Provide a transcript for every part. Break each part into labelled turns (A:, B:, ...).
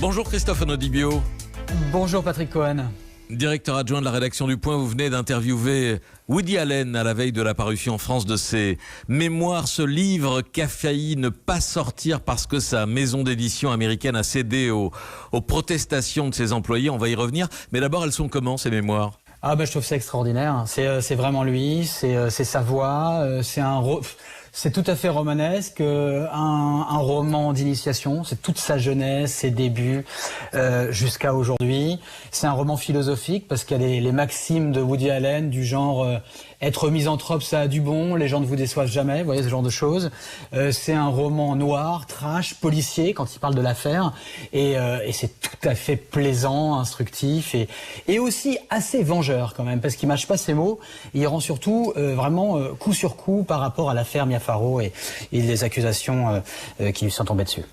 A: Bonjour Christophe Onodibio.
B: Bonjour Patrick Cohen.
A: Directeur adjoint de la rédaction du Point, vous venez d'interviewer Woody Allen à la veille de la parution en France de ses mémoires, ce livre qui a failli ne pas sortir parce que sa maison d'édition américaine a cédé aux protestations de ses employés. On va y revenir. Mais d'abord, elles sont comment ces mémoires ?
B: Je trouve ça extraordinaire. C'est vraiment lui, c'est sa voix, c'est tout à fait romanesque, un roman d'initiation, c'est toute sa jeunesse, ses débuts jusqu'à aujourd'hui. C'est un roman philosophique parce qu'il y a les maximes de Woody Allen du genre être misanthrope ça a du bon, les gens ne vous déçoivent jamais, vous voyez ce genre de choses. C'est un roman noir, trash, policier quand il parle de l'affaire et c'est tout à fait plaisant, instructif et aussi assez vengeur quand même parce qu'il mâche pas ses mots, il rend surtout vraiment coup sur coup par rapport à l'affaire Mia Farrow et les accusations qui lui sont tombées dessus.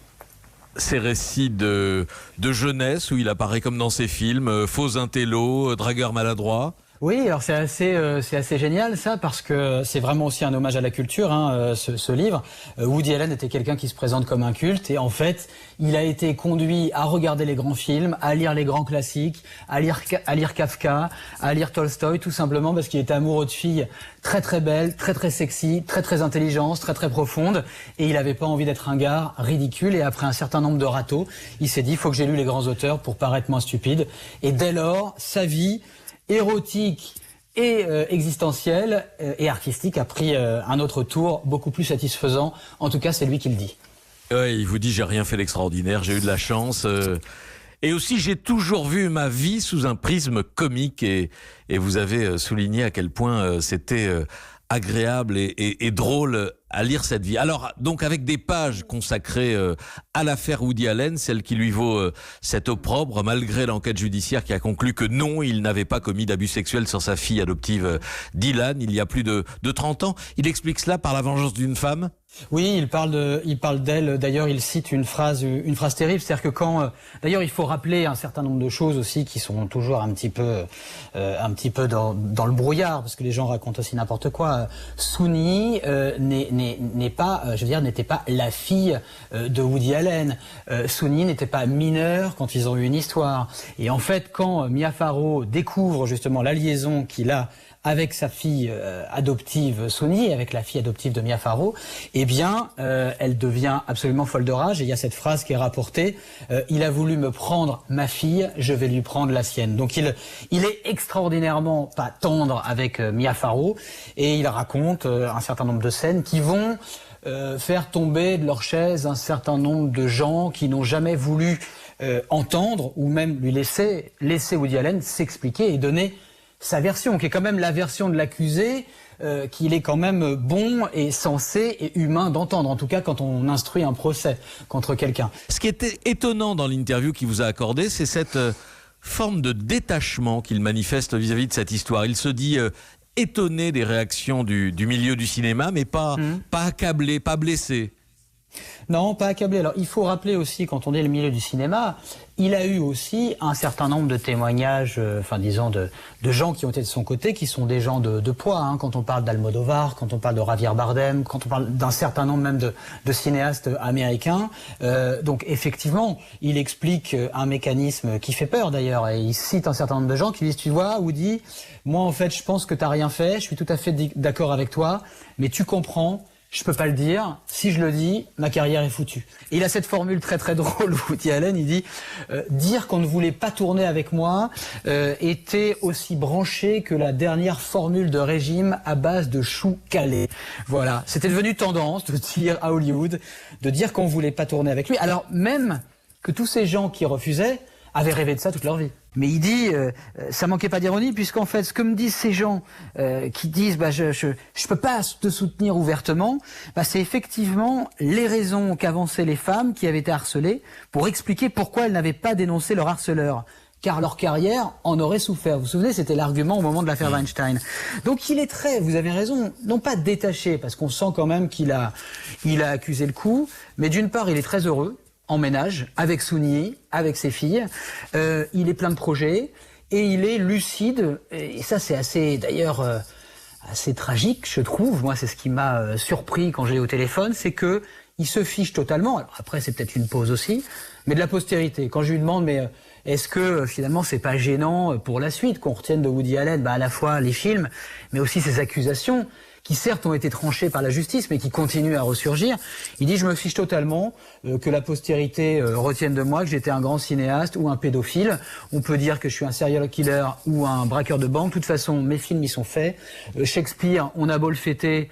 A: Ces récits de jeunesse où il apparaît comme dans ses films, faux intello, dragueur maladroit.
B: Oui, alors c'est assez génial ça parce que c'est vraiment aussi un hommage à la culture, ce livre. Woody Allen était quelqu'un qui se présente comme un culte et en fait, il a été conduit à regarder les grands films, à lire les grands classiques, à lire Kafka, à lire Tolstoï, tout simplement parce qu'il était amoureux de filles très très belles, très très sexy, très très intelligentes, très très profondes et il n'avait pas envie d'être un gars ridicule et après un certain nombre de râteaux, il s'est dit il faut que j'ai lu les grands auteurs pour paraître moins stupide et dès lors, sa vie érotique et existentielle et artistique a pris un autre tour beaucoup plus satisfaisant. En tout cas, c'est lui qui le dit.
A: Il vous dit j'ai rien fait d'extraordinaire, j'ai eu de la chance. Et aussi j'ai toujours vu ma vie sous un prisme comique et vous avez souligné à quel point c'était agréable et drôle à lire cette vie. Alors, donc avec des pages consacrées à l'affaire Woody Allen, celle qui lui vaut cet opprobre, malgré l'enquête judiciaire qui a conclu que non, il n'avait pas commis d'abus sexuels sur sa fille adoptive Dylan, il y a plus de 30 ans. Il explique cela par la vengeance d'une femme ?
B: Oui, il parle d'elle. D'ailleurs, il cite une phrase terrible, c'est-à-dire que d'ailleurs, il faut rappeler un certain nombre de choses aussi qui sont toujours un petit peu dans le brouillard, parce que les gens racontent aussi n'importe quoi. Soon-Yi n'était pas la fille de Woody Allen. Soon-Yi n'était pas mineure quand ils ont eu une histoire. Et en fait, quand Mia Farrow découvre justement la liaison qu'il a avec sa fille adoptive Soon-Yi, avec la fille adoptive de Mia Farrow, eh bien, elle devient absolument folle de rage. Et il y a cette phrase qui est rapportée, il a voulu me prendre ma fille, je vais lui prendre la sienne. Donc il est extraordinairement pas tendre avec Mia Farrow, et il raconte un certain nombre de scènes qui vont faire tomber de leur chaise un certain nombre de gens qui n'ont jamais voulu entendre, ou même lui laisser Woody Allen s'expliquer et donner sa version, qui est quand même la version de l'accusé, qu'il est quand même bon et sensé et humain d'entendre, en tout cas quand on instruit un procès contre quelqu'un.
A: Ce qui était étonnant dans l'interview qu'il vous a accordée, c'est cette forme de détachement qu'il manifeste vis-à-vis de cette histoire. Il se dit étonné des réactions du milieu du cinéma, mais pas accablé, pas blessé.
B: Non, pas accablé. Alors, il faut rappeler aussi, quand on dit le milieu du cinéma, il a eu aussi un certain nombre de témoignages, de gens qui ont été de son côté, qui sont des gens de poids, quand on parle d'Almodovar, quand on parle de Javier Bardem, quand on parle d'un certain nombre même de cinéastes américains. Donc, effectivement, il explique un mécanisme qui fait peur, d'ailleurs, et il cite un certain nombre de gens qui disent, tu vois, Woody, moi, en fait, je pense que t'as rien fait, je suis tout à fait d'accord avec toi, mais tu comprends, je peux pas le dire. Si je le dis, ma carrière est foutue. Et il a cette formule très très drôle, Woody Allen, il dit dire qu'on ne voulait pas tourner avec moi était aussi branché que la dernière formule de régime à base de choux calés. Voilà, c'était devenu tendance de dire à Hollywood de dire qu'on voulait pas tourner avec lui. Alors même que tous ces gens qui refusaient avaient rêvé de ça toute leur vie. Mais il dit, ça manquait pas d'ironie, puisqu'en fait, ce que me disent ces gens qui disent, je peux pas te soutenir ouvertement, c'est effectivement les raisons qu'avançaient les femmes qui avaient été harcelées pour expliquer pourquoi elles n'avaient pas dénoncé leur harceleur. Car leur carrière en aurait souffert. Vous vous souvenez, c'était l'argument au moment de l'affaire Weinstein. Donc il est très, vous avez raison, non pas détaché, parce qu'on sent quand même qu'il a accusé le coup, mais d'une part, il est très heureux, en ménage, avec Soon-Yi, avec ses filles. Il est plein de projets et il est lucide. Et ça, c'est assez, d'ailleurs, assez tragique, je trouve. Moi, c'est ce qui m'a surpris quand je l'ai au téléphone, c'est que il se fiche totalement. Alors après, c'est peut-être une pause aussi, mais de la postérité. Quand je lui demande, mais est-ce que finalement c'est pas gênant pour la suite qu'on retienne de Woody Allen à la fois les films, mais aussi ses accusations qui certes ont été tranchées par la justice, mais qui continuent à ressurgir. Il dit, je me fiche totalement que la postérité retienne de moi que j'étais un grand cinéaste ou un pédophile. On peut dire que je suis un serial killer ou un braqueur de banque. De toute façon, mes films, ils sont faits. Shakespeare, on a beau le fêter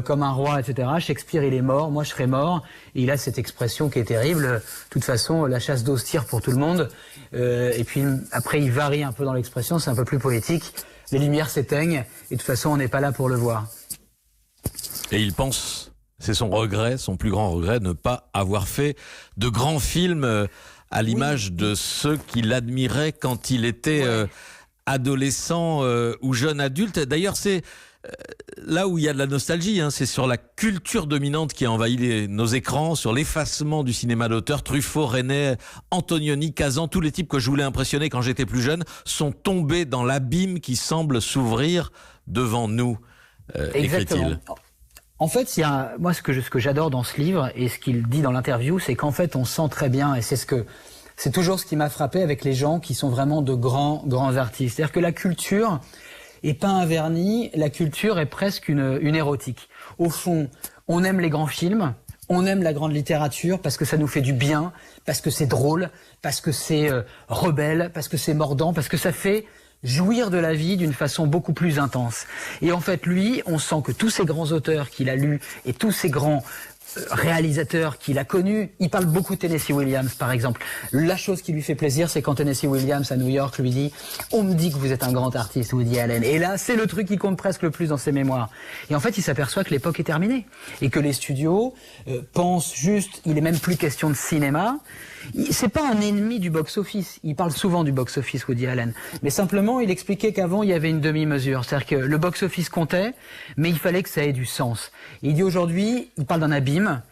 B: comme un roi, etc. Shakespeare, il est mort, moi je serai mort. Et il a cette expression qui est terrible. De toute façon, la chasse d'os tire pour tout le monde. Et puis après, il varie un peu dans l'expression, c'est un peu plus poétique. Les lumières s'éteignent et de toute façon, on n'est pas là pour le voir.
A: Et il pense, c'est son regret, son plus grand regret, ne pas avoir fait de grands films à l'image de ceux qu'il admirait quand il était adolescent ou jeune adulte. D'ailleurs, c'est là où il y a de la nostalgie, c'est sur la culture dominante qui a envahi nos écrans, sur l'effacement du cinéma d'auteur. Truffaut, Resnais, Antonioni, Kazan, tous les types que je voulais impressionner quand j'étais plus jeune sont tombés dans l'abîme qui semble s'ouvrir devant nous, écrit-il.
B: En fait, moi ce que j'adore dans ce livre et ce qu'il dit dans l'interview, c'est qu'en fait on sent très bien, et c'est toujours ce qui m'a frappé avec les gens qui sont vraiment de grands artistes. C'est-à-dire que la culture est pas un vernis, la culture est presque une érotique. Au fond, on aime les grands films, on aime la grande littérature parce que ça nous fait du bien, parce que c'est drôle, parce que c'est rebelle, parce que c'est mordant, parce que ça fait jouir de la vie d'une façon beaucoup plus intense. Et en fait, lui, on sent que tous ces grands auteurs qu'il a lus et tous ces grands réalisateur qu'il a connu, il parle beaucoup de Tennessee Williams par exemple. La chose qui lui fait plaisir, c'est quand Tennessee Williams à New York lui dit « On me dit que vous êtes un grand artiste, Woody Allen ». Et là, c'est le truc qui compte presque le plus dans ses mémoires. Et en fait, il s'aperçoit que l'époque est terminée et que les studios pensent juste, il est même plus question de cinéma. C'est pas un ennemi du box-office. Il parle souvent du box-office, Woody Allen. Mais simplement, il expliquait qu'avant, il y avait une demi-mesure. C'est-à-dire que le box-office comptait, mais il fallait que ça ait du sens. Et il dit aujourd'hui, il parle d'un abîme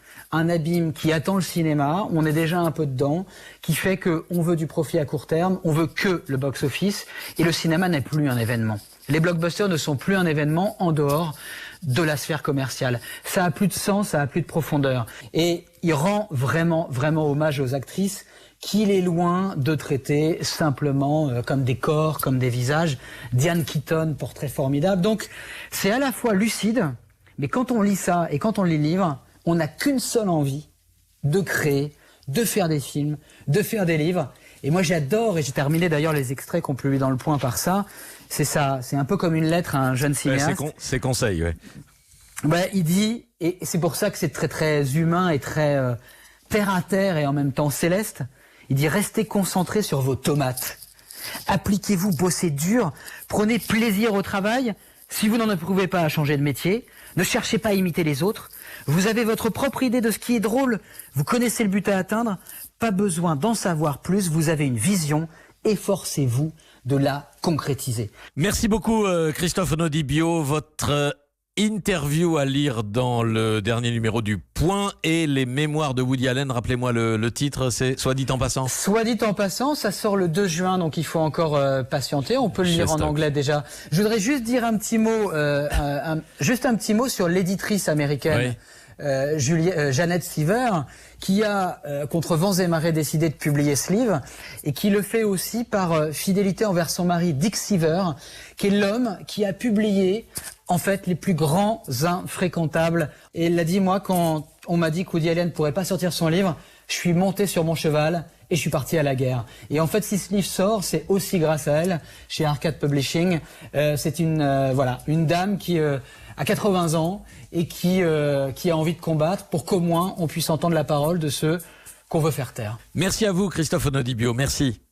B: qui attend le cinéma, on est déjà un peu dedans, qui fait qu'on veut du profit à court terme, on veut que le box-office, et le cinéma n'est plus un événement. Les blockbusters ne sont plus un événement en dehors de la sphère commerciale. Ça a plus de sens, ça a plus de profondeur. Et il rend vraiment hommage aux actrices qu'il est loin de traiter simplement comme des corps, comme des visages. Diane Keaton, portrait formidable. Donc c'est à la fois lucide, mais quand on lit ça et quand on lit le livre, on n'a qu'une seule envie, de créer, de faire des films, de faire des livres. Et moi j'adore, et j'ai terminé d'ailleurs les extraits qu'on publie dans Le Point par ça, c'est ça, c'est un peu comme une lettre à un jeune cinéaste.
A: C'est conseil, ouais.
B: Ouais, il dit, et c'est pour ça que c'est très humain et très terre à terre et en même temps céleste, il dit restez concentrés sur vos tomates. Appliquez-vous, bossez dur, prenez plaisir au travail. Si vous n'en éprouvez pas à changer de métier, ne cherchez pas à imiter les autres. Vous avez votre propre idée de ce qui est drôle. Vous connaissez le but à atteindre. Pas besoin d'en savoir plus. Vous avez une vision. Efforcez-vous de la concrétiser.
A: Merci beaucoup Christophe Onodibio. Votre interview à lire dans le dernier numéro du Point et les mémoires de Woody Allen. Rappelez-moi le titre, c'est Soit dit en passant.
B: Soit dit en passant, ça sort le 2 juin, donc il faut encore patienter. On peut le lire en anglais déjà. Je voudrais juste dire un petit mot, juste un petit mot sur l'éditrice américaine. Oui. Janet Seaver, qui a contre vents et marées décidé de publier ce livre et qui le fait aussi par fidélité envers son mari Dick Seaver, qui est l'homme qui a publié en fait les plus grands infréquentables. Et elle l'a dit, moi, quand on m'a dit que Woody Allen ne pourrait pas sortir son livre, je suis monté sur mon cheval et je suis parti à la guerre. Et en fait, si ce livre sort, c'est aussi grâce à elle, chez Arcade Publishing. C'est une dame qui a 80 ans et qui a envie de combattre pour qu'au moins on puisse entendre la parole de ceux qu'on veut faire taire.
A: Merci à vous Christophe Onodibio, merci.